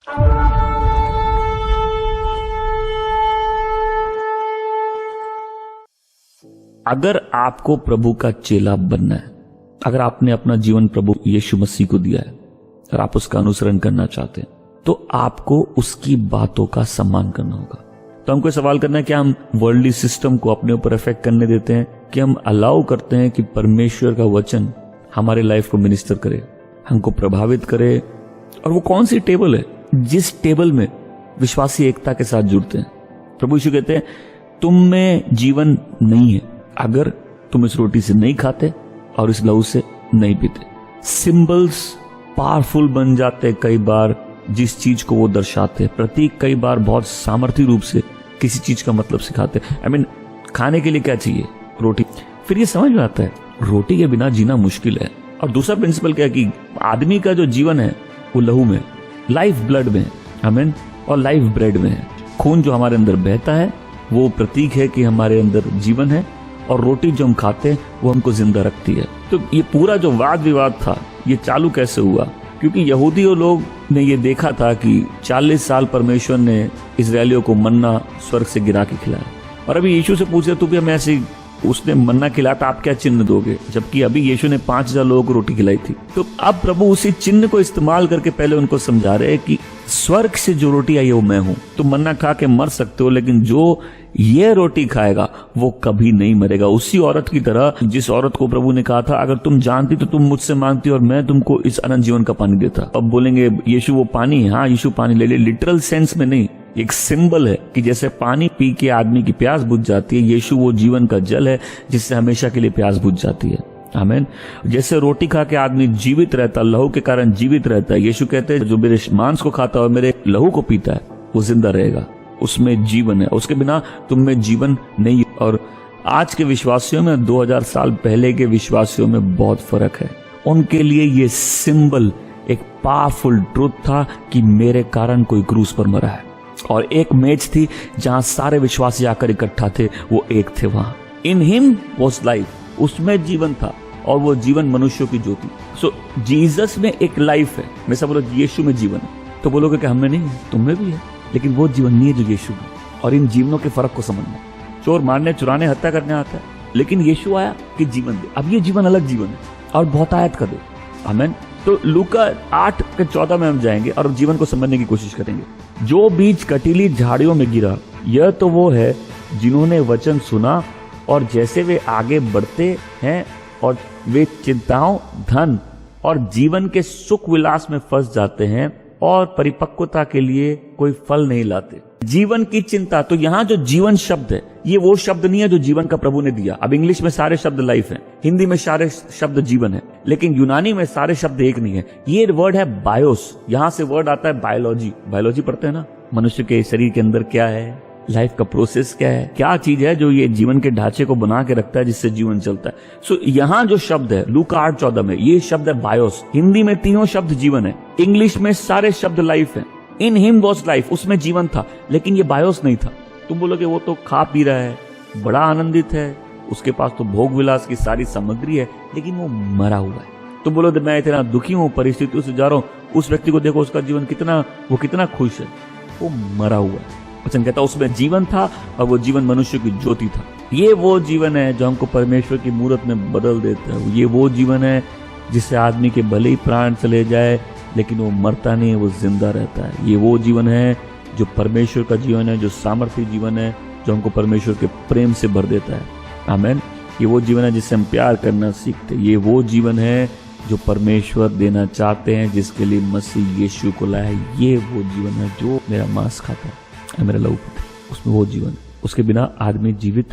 अगर आपको प्रभु का चेला बनना है, अगर आपने अपना जीवन प्रभु यीशु मसीह को दिया है और आप उसका अनुसरण करना चाहते हैं, तो आपको उसकी बातों का सम्मान करना होगा। तो हमको सवाल करना है कि हम वर्ल्डली सिस्टम को अपने ऊपर इफेक्ट करने देते हैं कि हम अलाउ करते हैं कि परमेश्वर का वचन हमारे लाइफ को मिनिस्टर करे, हमको प्रभावित करे। और वो कौन सी टेबल है जिस टेबल में विश्वासी एकता के साथ जुड़ते हैं। प्रभु यीशु कहते हैं तुम में जीवन नहीं है अगर तुम इस रोटी से नहीं खाते और इस लहू से नहीं पीते। सिंबल्स पावरफुल बन जाते कई बार जिस चीज को वो दर्शाते हैं। प्रतीक कई बार बहुत सामर्थ्य रूप से किसी चीज का मतलब सिखाते हैं। खाने के लिए क्या चाहिए? रोटी। फिर ये समझ में आता है रोटी के बिना जीना मुश्किल है। और दूसरा प्रिंसिपल क्या है कि आदमी का जो जीवन है वो लहू में, लाइफ ब्लड में, आमीन, और लाइफ ब्रेड में है। खून जो हमारे अंदर बहता है वो प्रतीक है कि हमारे अंदर जीवन है, और रोटी जो हम खाते हैं वो हमको जिंदा रखती है। तो ये पूरा जो वाद विवाद था ये चालू कैसे हुआ? क्योंकि यहूदियों लोग ने ये देखा था कि 40 साल परमेश्वर ने इजरायलियों को मन्ना स्वर्ग से गिरा के खिलाया, और अभी यीशु से पूछे तू भी हमें ऐसे, उसने मन्ना खिलाया तो आप क्या चिन्ह दोगे? जबकि अभी यीशु ने 5000 लोगों को रोटी खिलाई थी। तो अब प्रभु उसी चिन्ह को इस्तेमाल करके पहले उनको समझा रहे हैं कि स्वर्ग से जो रोटी आई है वो मैं हूं। तुम मन्ना खा के मर सकते हो, लेकिन जो ये रोटी खाएगा वो कभी नहीं मरेगा। उसी औरत की तरह जिस औरत को प्रभु ने कहा था अगर तुम जानती तो तुम मुझसे मांगती और मैं तुमको इस अनंत जीवन का पानी देता। अब बोलेंगे यीशु वो पानी है। हाँ, यीशु पानी ले ले, लिटरल सेंस में नहीं, एक सिंबल है कि जैसे पानी पी के आदमी की प्यास बुझ जाती है, यीशु वो जीवन का जल है जिससे हमेशा के लिए प्यास बुझ जाती है। आमीन। जैसे रोटी खा के आदमी जीवित रहता, लहू के कारण जीवित रहता है। यीशु कहते हैं जो मेरे मांस को खाता है और मेरे लहू को पीता है वो जिंदा रहेगा, उसमें जीवन है, उसके बिना तुम में जीवन नहीं। और आज के विश्वासियों में 2000 साल पहले के विश्वासियों में बहुत फर्क है। उनके लिए ये सिंबल एक पावरफुल ट्रुथ था कि मेरे कारण कोई क्रूस पर मरा है। और एक मेज थी जहां सारे विश्वासी आकर इकट्ठा थे, वो एक थे वहां। इन हिम वॉज लाइफ, उसमें जीवन था और वो जीवन मनुष्यों की ज्योति। सो जीसस में एक लाइफ है। मैं सब बोलो यीशु में जीवन है, तो बोलोगे कि हमें नहीं है, तुम में भी है, लेकिन वो जीवन नहीं है जो यीशु में। और इन जीवनों के फर्क को समझना। चोर मारने, चुराने, हत्या करने आता है, लेकिन यीशु आया कि जीवन दे। अब ये जीवन अलग जीवन है और बहुत आयत का दे। आमीन। तो लूका 8:14 में हम जाएंगे और जीवन को समझने की कोशिश करेंगे। जो बीज कटीली झाड़ियों में गिरा, यह तो वो है जिन्होंने वचन सुना और जैसे वे आगे बढ़ते हैं और वे चिंताओं, धन और जीवन के सुख विलास में फंस जाते हैं और परिपक्वता के लिए कोई फल नहीं लाते। जीवन की चिंता। तो यहाँ जो जीवन शब्द है ये वो शब्द नहीं है जो जीवन का प्रभु ने दिया। अब इंग्लिश में सारे शब्द लाइफ हैं, हिंदी में सारे शब्द जीवन है, लेकिन यूनानी में सारे शब्द एक नहीं है। ये वर्ड है बायोस, यहाँ से वर्ड आता है बायोलॉजी। बायोलॉजी पढ़ते हैं ना, मनुष्य के शरीर के अंदर क्या है, लाइफ का प्रोसेस क्या है, क्या चीज है जो ये जीवन के ढांचे को बना के रखता है जिससे जीवन चलता है। सो यहाँ जो शब्द है लूका 8:14 में, ये शब्द है बायोस। हिंदी में तीनों शब्द जीवन है, इंग्लिश में सारे शब्द लाइफ है। इन हिम वॉज लाइफ, उसमें जीवन था, लेकिन ये बायोस नहीं था। तुम बोलोगे वो तो खा पी रहा है, बड़ा आनंदित है, उसके पास तो भोग विलास की सारी सामग्री है, लेकिन वो मरा हुआ है। तुम बोलोगे मैं इतना दुखी हूं, परिस्थितियों से जा रहा हूं, उस व्यक्ति को देखो, उसका जीवन कितना खुश है, वो मरा हुआ है। वचन कहता उसमें जीवन था और वो जीवन मनुष्य की ज्योति था। ये वो जीवन है जो हमको परमेश्वर की मूरत में बदल देता है। ये वो जीवन है जिससे आदमी के भले ही प्राण चले जाए लेकिन वो मरता नहीं है, वो जिंदा रहता है। ये वो जीवन है जो परमेश्वर का जीवन है, जो सामर्थ्य जीवन है, जो हमको परमेश्वर के प्रेम से भर देता है। आमीन। ये वो जीवन है जिससे हम प्यार करना सीखते हैं। ये वो जीवन है जो परमेश्वर देना चाहते हैं, जिसके लिए मसीह यीशु को लाया है। ये वो जीवन है जो मेरा मांस खाता है, मेरा लहू पीता है, उसमें वो जीवन है। उसके बिना आदमी जीवित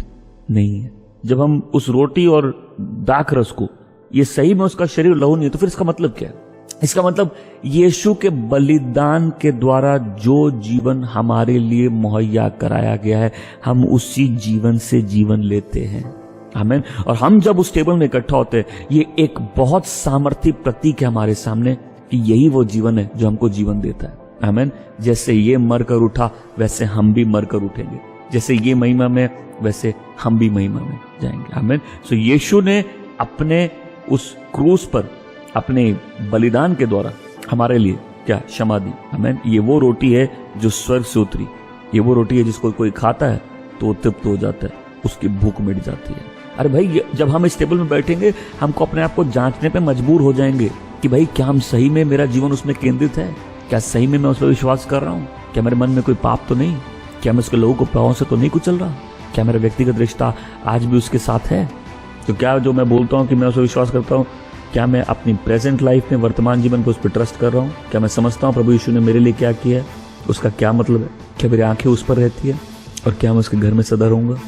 नहीं है। जब हम उस रोटी और दाख रस को, ये सही में उसका शरीर लहू नहीं है, तो फिर इसका मतलब क्या है? इसका मतलब यीशु के बलिदान के द्वारा जो जीवन हमारे लिए मुहैया कराया गया है, हम उसी जीवन से जीवन लेते हैं। आमीन। और हम जब उस टेबल में इकट्ठा होते हैं, ये एक बहुत सामर्थ्य प्रतीक है हमारे सामने कि यही वो जीवन है जो हमको जीवन देता है। आमीन। जैसे ये मरकर उठा वैसे हम भी मरकर उठेंगे, जैसे ये महिमा में वैसे हम भी महिमा में जाएंगे। आमीन। सो यीशु ने अपने उस क्रूस पर अपने बलिदान के द्वारा हमारे लिए क्या? क्षमा दी। आमीन। ये वो रोटी है जो स्वर्ग से उतरी, ये वो रोटी है जिसको कोई खाता है तो वो तृप्त हो जाता है, उसकी भूख मिट जाती है। अरे भाई, जब हम इस टेबल में बैठेंगे हमको अपने आप को जांचने पे मजबूर हो जाएंगे कि भाई क्या हम सही में, मेरा जीवन उसमें केंद्रित है? क्या सही में मैं उस पर विश्वास कर रहा हूँ? क्या मेरे मन में कोई पाप तो नहीं? क्या मैं उसके लोगों को पाँव से तो नहीं कुचल रहा? क्या मेरा व्यक्तिगत रिश्ता आज भी उसके साथ है? तो क्या जो मैं बोलता हूँ कि मैं उस पर विश्वास करता हूँ, क्या मैं अपनी प्रेजेंट लाइफ में, वर्तमान जीवन को उस पर ट्रस्ट कर रहा हूँ? क्या मैं समझता हूँ प्रभु यीशु ने मेरे लिए क्या किया है, उसका क्या मतलब है? क्या मेरी आंखें उस पर रहती है और क्या मैं उसके घर में सदा रहूंगा?